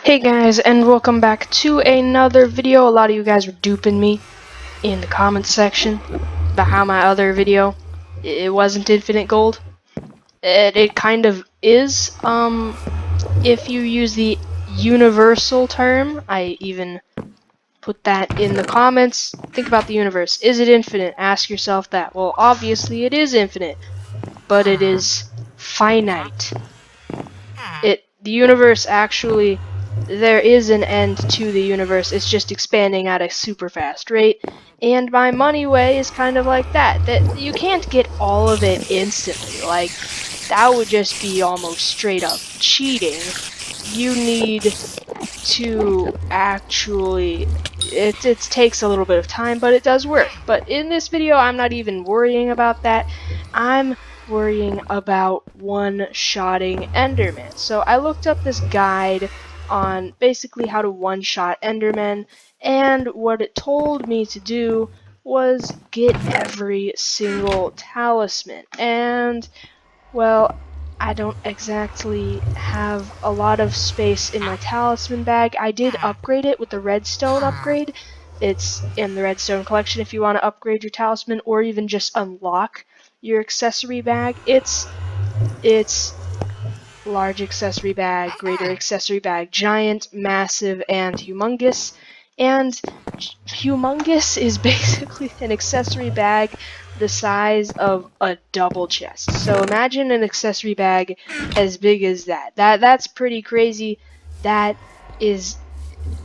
Hey guys, and welcome back to another video. A lot of you guys were duping me in the comments section about how my other video, it wasn't infinite gold. It kind of is, if you use the universal term. I even put that in the comments. Think about the universe. Is it infinite? Ask yourself that. Well, obviously it is infinite, but it is finite. The universe actually, there is an end to the universe. It's just expanding at a super fast rate. And my money way is kind of like that. That you can't get all of it instantly. Like, that would just be almost straight up cheating. You need to actually, it takes a little bit of time, but it does work. But in this video, I'm not even worrying about that. I'm worrying about one-shotting endermen. So I looked up this guide on basically how to one-shot endermen, and what it told me to do was get every single talisman. And well, I don't exactly have a lot of space in my talisman bag. I did upgrade it with the redstone upgrade. It's in the redstone collection if you want to upgrade your talisman or even just unlock your accessory bag. It's large accessory bag, greater accessory bag, giant, massive, and humongous. And humongous is basically an accessory bag the size of a double chest. So imagine an accessory bag as big as that. That's pretty crazy. That is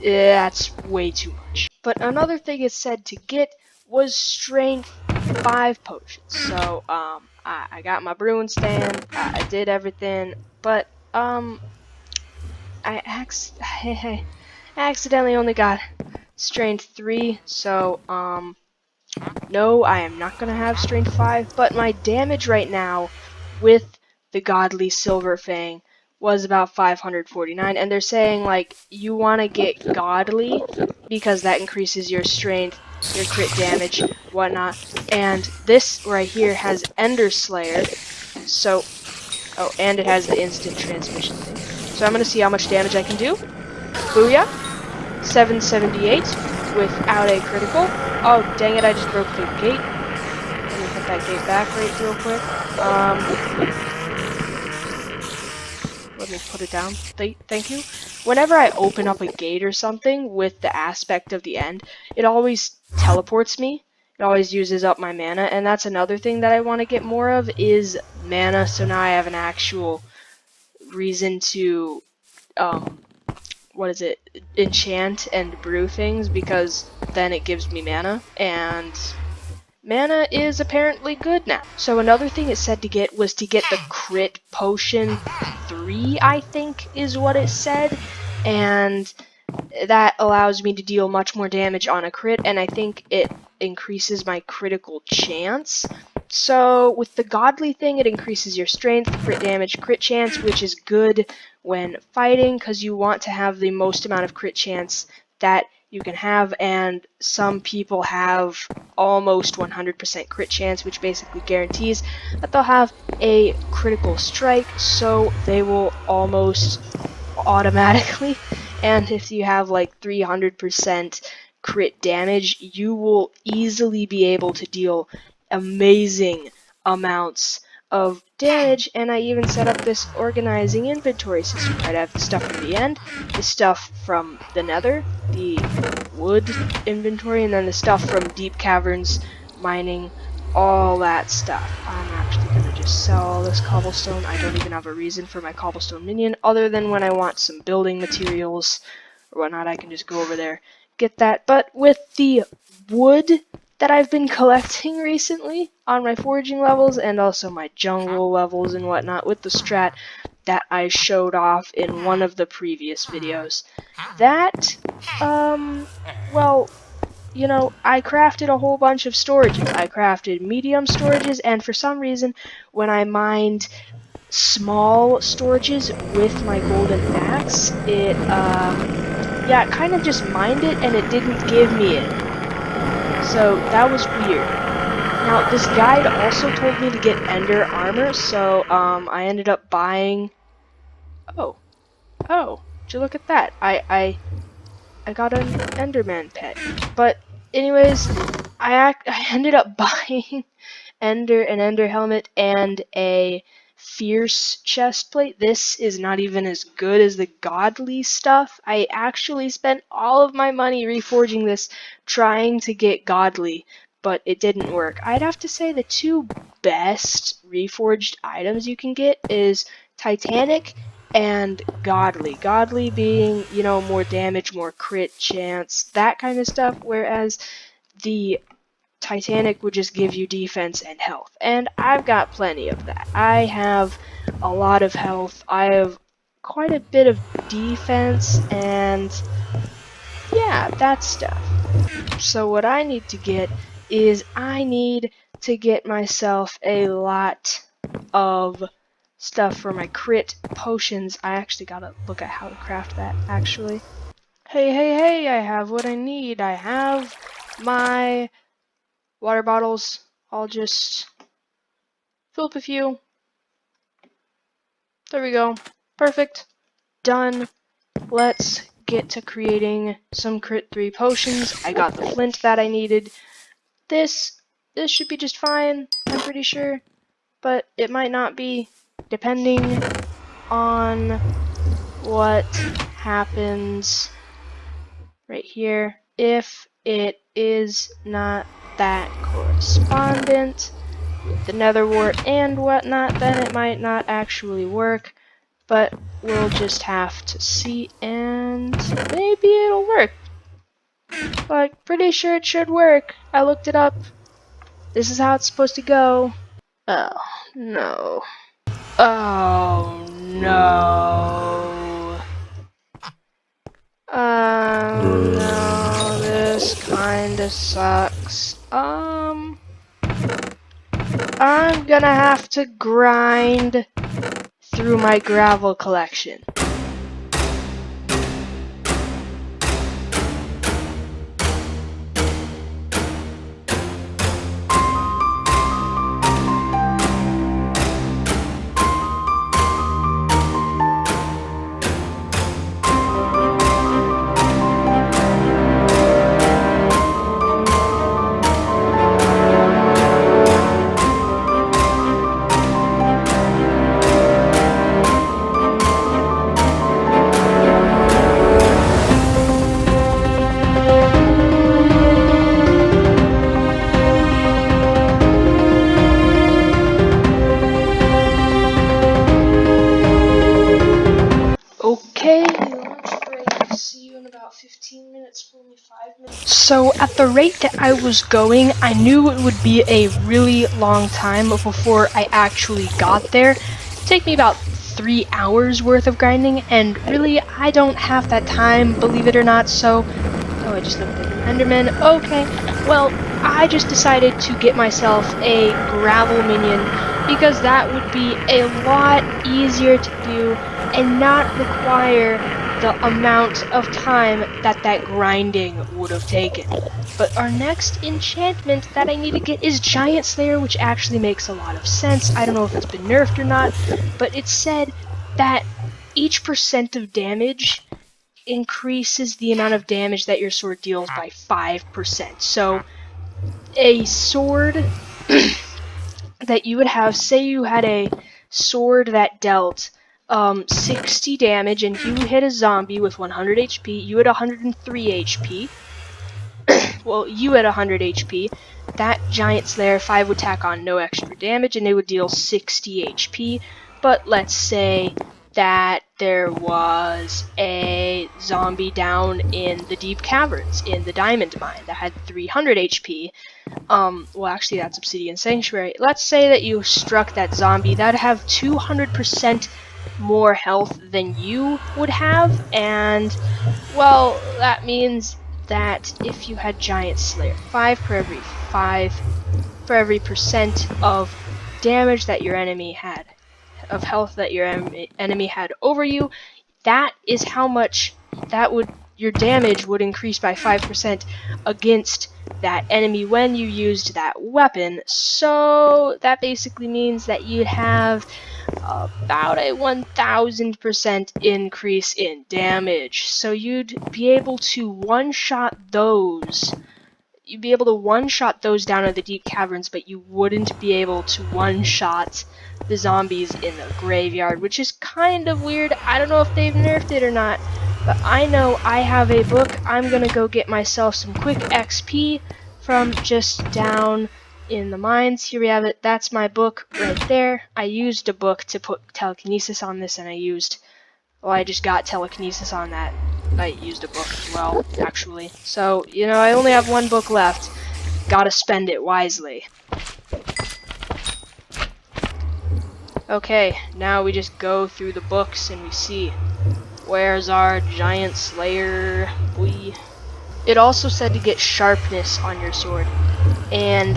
that's way too much. But another thing it said to get was strength 5 potions. So I got my brewing stand, I did everything, but I accidentally only got strength 3, so no, I am not gonna have strength 5, but my damage right now with the godly silver fang was about 549, and they're saying like you want to get godly because that increases your strength, your crit damage, whatnot. And this right here has Ender Slayer, so and it has the instant transmission thing. So I'm gonna see how much damage I can do. Booyah! 778 without a critical. Oh, dang it, I just broke the gate. Let me put that gate back right real quick. Let me put it down. Thank you. Whenever I open up a gate or something with the aspect of the end, it always teleports me. It always uses up my mana, and that's another thing that I want to get more of is mana, so now I have an actual reason to enchant and brew things, because then it gives me mana, and mana is apparently good now. So another thing it said to get was to get the crit potion 3, I think is what it said, and that allows me to deal much more damage on a crit, and I think it increases my critical chance. So with the godly thing, it increases your strength, crit damage, crit chance, which is good when fighting because you want to have the most amount of crit chance that you can have, and some people have almost 100% crit chance, which basically guarantees that they'll have a critical strike, so they will almost automatically. And if you have like 300% crit damage, you will easily be able to deal amazing amounts of damage. And I even set up this organizing inventory system. Right, I have the stuff from the end, the stuff from the nether, the wood inventory, and then the stuff from deep caverns, mining, all that stuff. I'm actually gonna just sell all this cobblestone. I don't even have a reason for my cobblestone minion other than when I want some building materials or whatnot. I can just go over there, get that. But with the wood that I've been collecting recently on my foraging levels and also my jungle levels and whatnot with the strat that I showed off in one of the previous videos, that well, you know, I crafted a whole bunch of storages. I crafted medium storages, and for some reason, when I mined small storages with my golden axe, it, yeah, it kind of just mined it, and it didn't give me it. So, that was weird. Now, this guide also told me to get ender armor, so, I ended up buying... Oh. would you look at that? I got an enderman pet. But anyways, I ended up buying an ender helmet and a fierce chest plate. This is not even as good as the godly stuff. I actually spent all of my money reforging this trying to get godly, but it didn't work. I'd have to say the two best reforged items you can get is Titanic and godly. Godly being, you know, more damage, more crit chance, that kind of stuff, whereas the Titanic would just give you defense and health. And I've got plenty of that. I have a lot of health. I have quite a bit of defense and yeah, that stuff. So what I need to get is I need to get myself a lot of stuff for my crit potions. I actually gotta look at how to craft that actually. Hey, I have what I need. I have my water bottles. I'll just fill up a few. There we go. Perfect. Done. Let's get to creating some crit 3 potions. I got the flint that I needed. This should be just fine, I'm pretty sure. But it might not be, depending on what happens right here. If it is not that correspondent with the nether wart and whatnot, then it might not actually work, but we'll just have to see, and maybe it'll work. But pretty sure it should work. I looked it up. This is how it's supposed to go. Oh, no. Oh, no. Oh, no. This kinda sucks. I'm gonna have to grind through my gravel collection. Okay, lunch break. See you in about 15 minutes, only 5 minutes. So, at the rate that I was going, I knew it would be a really long time before I actually got there. It'd take me about 3 hours worth of grinding, and really, I don't have that time, believe it or not, so... Oh, I just looked at an enderman. Okay, well, I just decided to get myself a gravel minion, because that would be a lot easier to do and not require the amount of time that grinding would have taken. But our next enchantment that I need to get is Giant Slayer, which actually makes a lot of sense. I don't know if it's been nerfed or not, but it said that each % of damage increases the amount of damage that your sword deals by 5%. So a sword that you would have, say you had a sword that dealt 60 damage and you hit a zombie with 100 HP, you had 103 HP. Well, you had 100 HP. That Giant Slayer 5 would tack on no extra damage and it would deal 60 HP. But let's say that there was a zombie down in the deep caverns in the diamond mine that had 300 HP. Well, actually, that's Obsidian Sanctuary. Let's say that you struck that zombie. That'd have 200% more health than you would have, and, well, that means that if you had Giant Slayer 5 for every percent of damage that your enemy had, of health that your enemy had over you, that is how much your damage would increase by 5% against that enemy when you used that weapon. So that basically means that you'd have about a 1000% increase in damage. So you'd be able to one-shot those. You'd be able to one-shot those down in the deep caverns, but you wouldn't be able to one-shot the zombies in the graveyard, which is kind of weird. I don't know if they've nerfed it or not, but I know I have a book. I'm gonna go get myself some quick XP from just down in the mines. Here we have it. That's my book right there. I used a book to put telekinesis on this, and I just got telekinesis on that. I used a book as well, actually. So, you know, I only have one book left. Gotta spend it wisely. Okay, now we just go through the books and we see, where's our giant slayer boy? It also said to get sharpness on your sword. And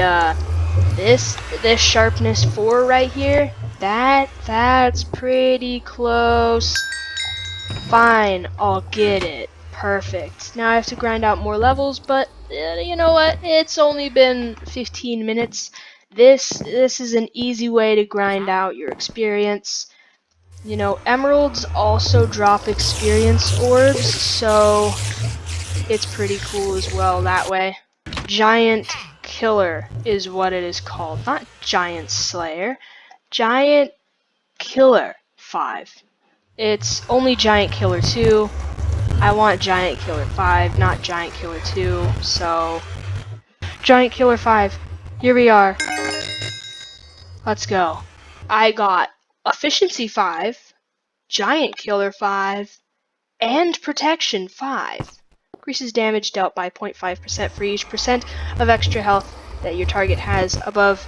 this sharpness 4 right here, that's pretty close. Fine, I'll get it. Perfect. Now I have to grind out more levels, but you know what? It's only been 15 minutes. This is an easy way to grind out your experience. You know, emeralds also drop experience orbs, so it's pretty cool as well that way. Giant Killer is what it is called, not Giant Slayer. Giant Killer 5. It's only Giant Killer 2. I want Giant Killer 5, not Giant Killer 2, so... Giant Killer 5, here we are. Let's go. I got Efficiency 5, Giant Killer 5, and Protection 5. Increases damage dealt by 0.5% for each percent of extra health that your target has above,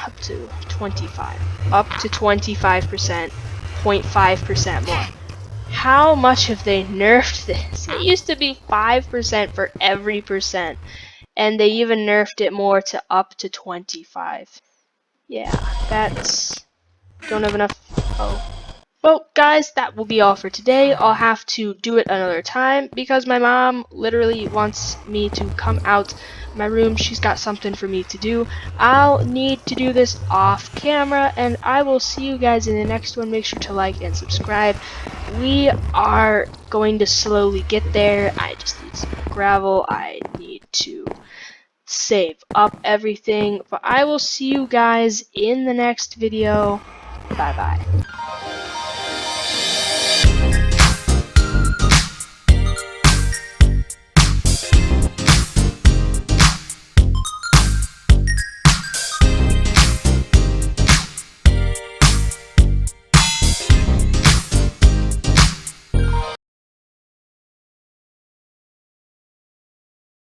up to 25. Up to 25%, 0.5% more. How much have they nerfed this? It used to be 5% for every percent, and they even nerfed it more to up to 25. Yeah, that's... don't have enough... oh. Well, guys, that will be all for today. I'll have to do it another time because my mom literally wants me to come out my room. She's got something for me to do. I'll need to do this off camera, and I will see you guys in the next one. Make sure to like and subscribe. We are going to slowly get there. I just need some gravel. I need to save up everything. But I will see you guys in the next video. Bye-bye.